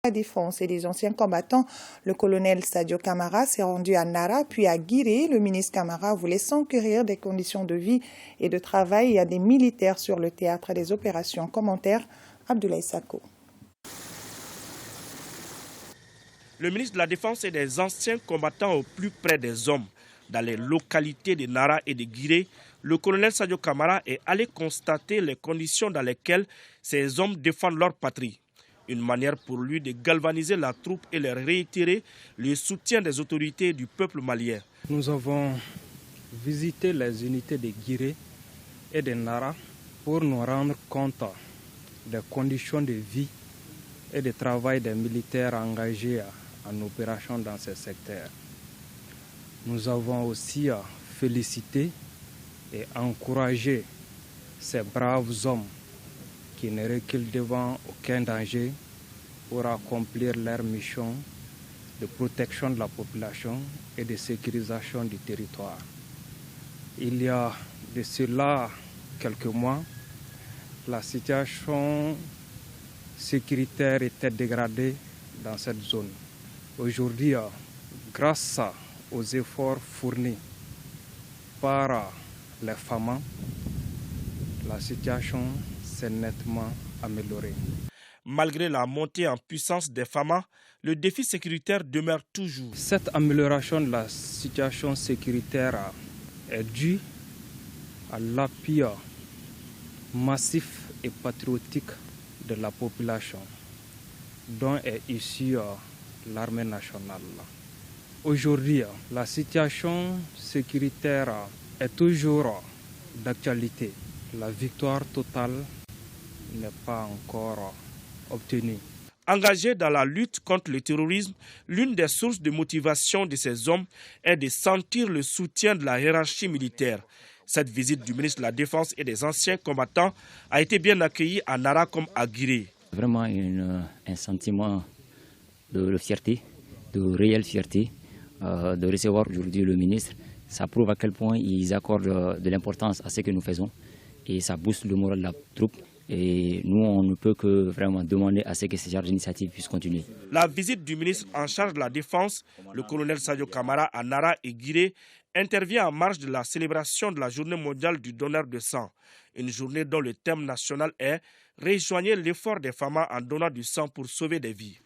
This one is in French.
La défense et des anciens combattants, le colonel Sadio Camara s'est rendu à Nara puis à Guiré. Le ministre Camara voulait s'enquérir des conditions de vie et de travail. Il y a des militaires sur le théâtre des opérations. Commentaire, Abdoulaye Sako. Le ministre de la Défense et des anciens combattants au plus près des hommes. Dans les localités de Nara et de Guiré, le colonel Sadio Camara est allé constater les conditions dans lesquelles ces hommes défendent leur patrie. Une manière pour lui de galvaniser la troupe et leur réitérer le soutien des autorités du peuple malien. Nous avons visité les unités de Guiré et de Nara pour nous rendre compte des conditions de vie et de travail des militaires engagés en opération dans ces secteurs. Nous avons aussi félicité et encouragé ces braves hommes qui ne reculent devant aucun danger pour accomplir leur mission de protection de la population et de sécurisation du territoire. Il y a de cela quelques mois, la situation sécuritaire était dégradée dans cette zone. Aujourd'hui, grâce aux efforts fournis par les FAMA, la situation s'est nettement améliorée. Malgré la montée en puissance des FAMA, le défi sécuritaire demeure toujours. Cette amélioration de la situation sécuritaire est due à l'appui massif et patriotique de la population, dont est issue l'armée nationale. Aujourd'hui, la situation sécuritaire est toujours d'actualité. La victoire totale n'est pas encore obtenue. Engagés dans la lutte contre le terrorisme, l'une des sources de motivation de ces hommes est de sentir le soutien de la hiérarchie militaire. Cette visite du ministre de la Défense et des anciens combattants a été bien accueillie à Nara comme à Guiré. Vraiment un sentiment de fierté, de réelle fierté, de recevoir aujourd'hui le ministre. Ça prouve à quel point ils accordent de l'importance à ce que nous faisons et ça booste le moral de la troupe. Et nous, on ne peut que vraiment demander à ce que ce genre d'initiative puisse continuer. La visite du ministre en charge de la Défense, le colonel Sadio Camara à Nara et Guiré, intervient en marge de la célébration de la journée mondiale du donneur de sang. Une journée dont le thème national est « Rejoignez l'effort des femmes en donnant du sang pour sauver des vies ».